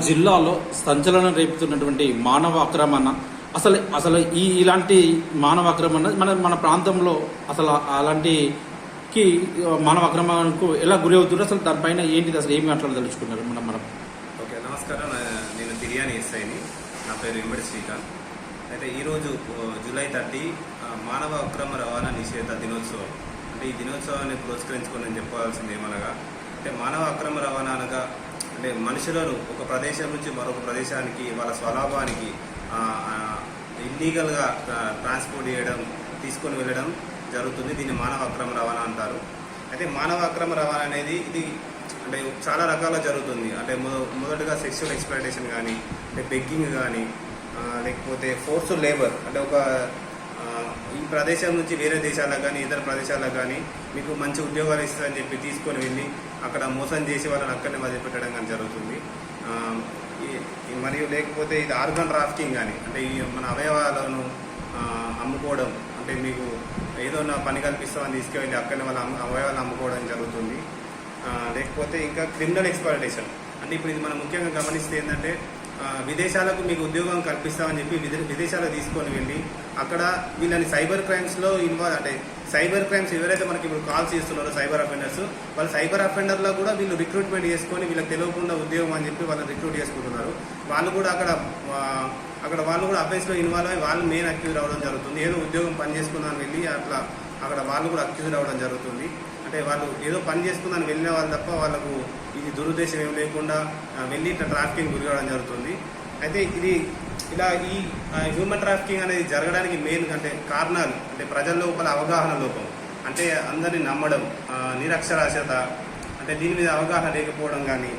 జిల్లాలో సంచలనం రేపుతున్నటువంటి మానవ ఆక్రమణ అసలు అసలు ఇలాంటి మానవ ఆక్రమణ మన ప్రాంతంలో అసలు అలాంటికి మానవ ఆక్రమణకు ఎలా గురి అవుతుందో అసలు దానిపైన ఏంటిది అసలు ఏమి మాట్లాడదలుచుకున్నారు మనం ఓకే, నమస్కారం. నేను బిర్యానీ ఎస్ఐని. నా పేరు వెంబడి శ్రీకాంత్. అయితే ఈరోజు జూలై 30 మానవ అక్రమ రవాణా నిషేధ దినోత్సవం. అంటే ఈ దినోత్సవాన్ని పురస్కరించుకొని నేను చెప్పాల్సింది ఏమనగా, అంటే మానవ అక్రమ రవాణా అనగా అంటే మనుషులను ఒక ప్రదేశం నుంచి మరొక ప్రదేశానికి వాళ్ళ స్వలాభానికి ఇల్లీగల్గా ట్రాన్స్పోర్ట్ చేయడం, తీసుకొని వెళ్ళడం జరుగుతుంది. దీన్ని మానవ అక్రమ రవాణా అంటారు. అయితే మానవ అక్రమ రవాణా అనేది ఇది అంటే చాలా రకాలుగా జరుగుతుంది. అంటే మొదటగా సెక్షువల్ ఎక్స్‌ప్లాయిటేషన్ కానీ, అంటే బెగ్గింగ్ కానీ, లేకపోతే ఫోర్స్డ్ లేబర్, అంటే ఒక ఈ ప్రదేశం నుంచి వేరే దేశాలకు కానీ ఇతర ప్రదేశాలకు కానీ మీకు మంచి ఉద్యోగాలు ఇస్తారని చెప్పి తీసుకొని వెళ్ళి అక్కడ మోసం చేసి వాళ్ళని అక్కడనే వదిలిపెట్టడం కానీ జరుగుతుంది. మరియు లేకపోతే ఇది ఆర్గన్ ట్రాఫికింగ్ కానీ, అంటే ఈ మన అవయవాలను అమ్ముకోవడం, అంటే మీకు ఏదో నా పని కల్పిస్తామని తీసుకువెళ్ళి అక్కడనే వాళ్ళ అవయవాలను అమ్ముకోవడం జరుగుతుంది. లేకపోతే ఇంకా క్రిమినల్ ఎక్స్‌ప్లాయిటేషన్, అంటే ఇప్పుడు ఇది మనం ముఖ్యంగా గమనిస్తే ఏంటంటే విదేశాలకు మీకు ఉద్యోగం కల్పిస్తామని చెప్పి విదేశాలకు తీసుకొని వెళ్ళి అక్కడ వీళ్ళని సైబర్ క్రైమ్స్లో ఇన్వాల్వ్, అంటే సైబర్ క్రైమ్స్ ఎవరైతే మనకి ఇప్పుడు కాల్స్ చేస్తున్నారో సైబర్ అఫెండర్స్, వాళ్ళు సైబర్ అఫెండర్లో కూడా వీళ్ళు రిక్రూట్మెంట్ చేసుకొని వీళ్ళకి తెలియకుండా ఉద్యోగం అని చెప్పి వాళ్ళని రిక్రూట్ చేసుకుంటున్నారు. వాళ్ళు కూడా అక్కడ వాళ్ళు కూడా అఫెన్స్లో ఇన్వాల్వ్ అయ్యి వాళ్ళు మెయిన్ అక్యూజ్ అవ్వడం జరుగుతుంది. ఏదో ఉద్యోగం పని చేసుకుందామని వెళ్ళి అట్లా అక్కడ వాళ్ళు కూడా అక్యూజ్ అవ్వడం జరుగుతుంది. అంటే వాళ్ళు ఏదో పని చేసుకుందని వెళ్ళిన వాళ్ళు తప్ప వాళ్ళకు ఇది దురుద్దేశం ఏం లేకుండా వెళ్ళి ఇట్లా ట్రాఫికింగ్ గురి కావడం జరుగుతుంది. అయితే ఇది ఇలా ఈ హ్యూమన్ ట్రాఫికింగ్ అనేది జరగడానికి మెయిన్ అంటే కారణాలు, అంటే ప్రజల లోపల అవగాహన లోపం, అంటే అందరినీ నమ్మడం, నిరక్షరాస్యత, అంటే దీని మీద అవగాహన లేకపోవడం కానీ,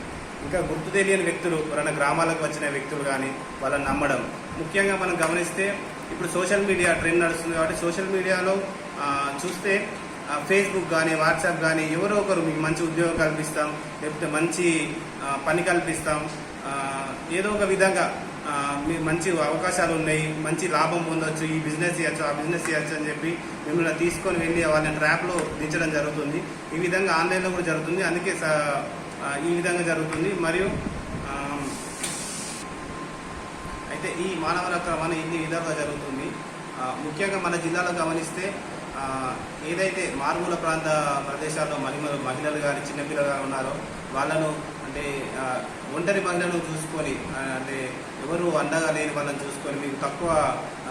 ఇంకా గుర్తు తెలియని వ్యక్తులు ఎవరైనా గ్రామాలకు వచ్చిన వ్యక్తులు కానీ వాళ్ళని నమ్మడం. ముఖ్యంగా మనం గమనిస్తే ఇప్పుడు సోషల్ మీడియా ట్రెండ్ నడుస్తుంది కాబట్టి సోషల్ మీడియాలో చూస్తే ఫేస్బుక్ కానీ వాట్సాప్ కానీ ఎవరో ఒకరు మీకు మంచి ఉద్యోగం కల్పిస్తాం, లేకపోతే మంచి పని కల్పిస్తాం, ఏదో ఒక విధంగా మీకు మంచి అవకాశాలు ఉన్నాయి, మంచి లాభం పొందవచ్చు, ఈ బిజినెస్ చేయొచ్చు ఆ బిజినెస్ చేయొచ్చు అని చెప్పి మిమ్మల్ని తీసుకొని వెళ్ళి వాళ్ళని ట్రాప్లో దించడం జరుగుతుంది. ఈ విధంగా ఆన్లైన్లో కూడా జరుగుతుంది. అందుకే ఈ విధంగా జరుగుతుంది. మరియు అయితే ఈ మానవ రవాణా ఇన్ని విధాలుగా జరుగుతుంది. ముఖ్యంగా మన జిల్లాలో గమనిస్తే ఏదైతే మారుమూల ప్రాంత ప్రదేశాల్లో మహిళలు కానీ చిన్నపిల్లలు కానీ ఉన్నారో వాళ్ళను, అంటే ఒంటరి మహిళను చూసుకొని, అంటే ఎవరు అండగా లేని వాళ్ళని చూసుకొని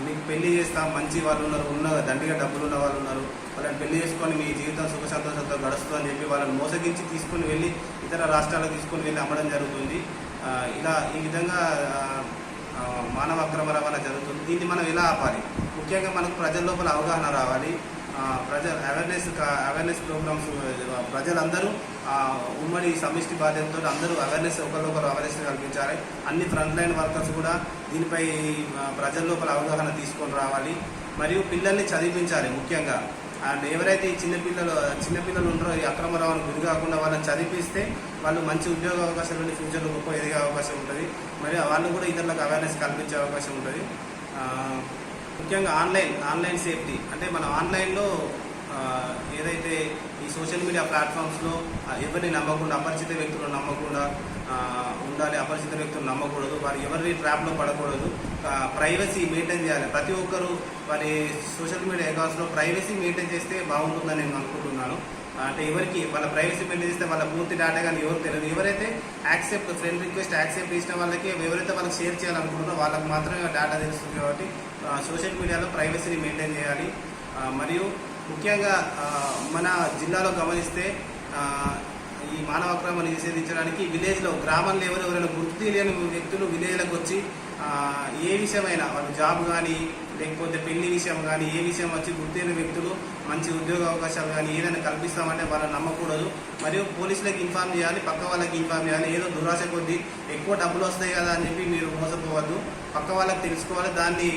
మీకు పెళ్లి చేస్తాం, మంచి వాళ్ళు ఉన్నారు, దండిగా డబ్బులు ఉన్న వాళ్ళు ఉన్నారు, వాళ్ళని పెళ్లి చేసుకొని మీ జీవితం సుఖ సంతోషంతో గడుస్తుంది అని చెప్పి వాళ్ళని మోసగించి తీసుకుని వెళ్ళి ఇతర రాష్ట్రాలకు తీసుకుని వెళ్ళి అమ్మడం జరుగుతుంది. ఈ విధంగా మానవ అక్రమ రవాణా జరుగుతుంది. దీన్ని మనం ఎలా ఆపాలి? ముఖ్యంగా మనకు ప్రజల లోపల అవగాహన రావాలి. అవేర్నెస్ ప్రోగ్రామ్స్ ప్రజలందరూ ఉమ్మడి సమిష్టి బాధ్యతతో అందరూ ఒకరికొకరు అవేర్నెస్ కల్పించాలి. అన్ని ఫ్రంట్ లైన్ వర్కర్స్ కూడా దీనిపై ప్రజల లోపల అవగాహన తీసుకొని రావాలి. మరియు పిల్లల్ని చదివించాలి. ముఖ్యంగా అండ్ ఎవరైతే ఈ చిన్నపిల్లలు ఉన్నారో ఈ అక్రమ రవాణా గురి కాకుండా వాళ్ళని చదివిస్తే వాళ్ళు మంచి ఉద్యోగ అవకాశాలు ఉండి ఫ్యూచర్లో గొప్ప ఎదిగే అవకాశం ఉంటుంది. మరియు వాళ్ళు కూడా ఇతరులకు అవేర్నెస్ కల్పించే అవకాశం ఉంటుంది. ముఖ్యంగా ఆన్లైన్ సేఫ్టీ, అంటే మనం ఆన్లైన్లో ఏదైతే ఈ సోషల్ మీడియా ప్లాట్ఫామ్స్లో ఎవరిని నమ్మకుండా, అపరిచిత వ్యక్తులను నమ్మకుండా ఉండాలి. అపరిచిత వ్యక్తులు నమ్మకూడదు, వారు ఎవరిని ట్రాప్లో పడకూడదు. ప్రైవసీ మెయింటైన్ చేయాలి. ప్రతి ఒక్కరు వారి సోషల్ మీడియా అకౌంట్స్లో ప్రైవసీ మెయింటైన్ చేస్తే బాగుంటుందని నేను అనుకుంటున్నాను. అంటే ఎవరికి వాళ్ళ ప్రైవసీ మెయింటైన్ చేస్తే వాళ్ళ పూర్తి డేటా కానీ ఎవరు తెలియదు. ఎవరైతే ఫ్రెండ్ రిక్వెస్ట్ యాక్సెప్ట్ చేసిన వాళ్ళకి, ఎవరైతే వాళ్ళకి షేర్ చేయాలనుకుంటున్నారో వాళ్ళకి మాత్రమే డేటా తెలుస్తుంది. కాబట్టి సోషల్ మీడియాలో ప్రైవసీని మెయింటైన్ చేయాలి. మరియు ముఖ్యంగా మన జిల్లాలో గమనిస్తే ఈ మానవ అక్రమణ నిషేధించడానికి విలేజ్లో, గ్రామంలో ఎవరైనా గుర్తు తెలియని వ్యక్తులు విలేజ్లకు వచ్చి ఏ విషయమైనా వాళ్ళు జాబ్ కానీ లేకపోతే పెళ్లి విషయం కానీ ఏ విషయం వచ్చి గుర్తైన వ్యక్తులు మంచి ఉద్యోగ అవకాశాలు కానీ ఏదైనా కల్పిస్తామంటే వాళ్ళని నమ్మకూడదు. మరియు పోలీసులకు ఇన్ఫార్మ్ చేయాలి, పక్క వాళ్ళకి ఇన్ఫార్మ్ చేయాలి. ఏదో దురాశ కొద్దీ ఎక్కువ డబ్బులు వస్తాయి కదా అని చెప్పి మీరు మోసపోవద్దు. పక్క వాళ్ళకి తెలుసుకోవాలి. దాన్ని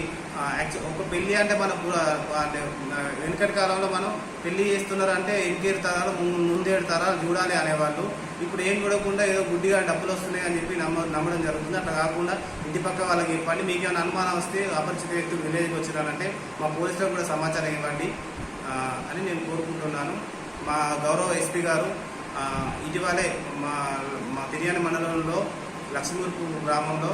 ఒక పెళ్లి అంటే మనకు అంటే వెనుకటి కాలంలో మనం పెళ్లి చేస్తున్నారు అంటే ఇంకేడు తరాలు ముందేడు తరాలు చూడాలి అనేవాళ్ళు. ఇప్పుడు ఏం చూడకుండా ఏదో గుడ్డిగా డబ్బులు వస్తున్నాయి అని చెప్పి నమ్మడం జరుగుతుంది. అట్లా కాకుండా ఇంటి పక్క వాళ్ళకి చెప్పండి. మీకు ఏమైనా అనుమానం వస్తే అపరిచిత వ్యక్తులు విలేజ్కి వచ్చినారంటే మా పోలీసులకు కూడా సమాచారం ఇవ్వండి అని నేను కోరుకుంటున్నాను. మా గౌరవ ఎస్పీ గారు ఇటీవలే మా బిర్యానీ మండలంలో లక్ష్మీపూర్ గ్రామంలో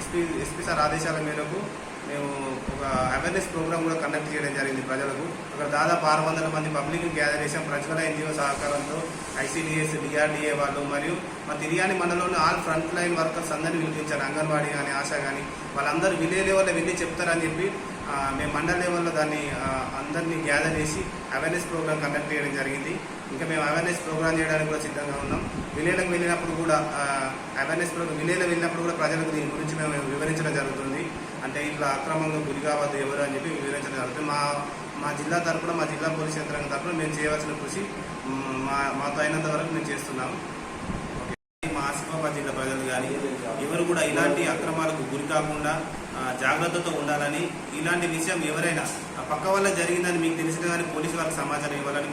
ఎస్పీ సార్ ఆదేశాల మేరకు మేము ఒక అవేర్నెస్ ప్రోగ్రామ్ కూడా కండక్ట్ చేయడం జరిగింది ప్రజలకు. అక్కడ దాదాపు 600 మంది పబ్లిక్ గ్యాదర్ చేసాం. ప్రజల ఎన్జిఓ సహకారంతో ఐసీడీఎస్, డిఆర్డీఏ వాళ్ళు మరియు మా తిరియాని మండలంలోని ఆల్ ఫ్రంట్ లైన్ వర్కర్స్ అందరినీ పిలిపించారు. అంగన్వాడీ కానీ, ఆశా కానీ వాళ్ళందరూ విలేజ్ లెవెల్లో వెళ్ళి చెప్తారని చెప్పి మేము మండల లెవెల్లో దాన్ని అందరినీ గ్యాదర్ చేసి అవేర్నెస్ ప్రోగ్రామ్ కండక్ట్ చేయడం జరిగింది. ఇంకా మేము అవేర్నెస్ ప్రోగ్రామ్ చేయడానికి కూడా సిద్ధంగా ఉన్నాం. విలేజ్లకు వెళ్ళినప్పుడు కూడా అవేర్నెస్ ప్రోగ్రామ్ విలేజ్లో వెళ్ళినప్పుడు కూడా ప్రజలకు దీని గురించి మేము వివరించడం జరుగుతుంది. అంటే ఇట్లా అక్రమంగా గురి కావద్దు ఎవరు అని చెప్పి వివరించడం జరుగుతుంది. మా జిల్లా తరఫున, మా జిల్లా పోలీస్ యంత్రాంగం తరఫున మేము చేయవలసిన కృషి మాతో అయినంత వరకు మేము చేస్తున్నాము. మా ఆసిఫాబాద్ జిల్లా ప్రజలు కానీ ఎవరు కూడా ఇలాంటి అక్రమాలకు గురి కాకుండా జాగ్రత్తతో ఉండాలని, ఇలాంటి విషయం ఎవరైనా పక్క వల్ల జరిగిందని మీకు తెలిసిన కానీ పోలీసు వాళ్ళకి సమాచారం ఇవ్వాలని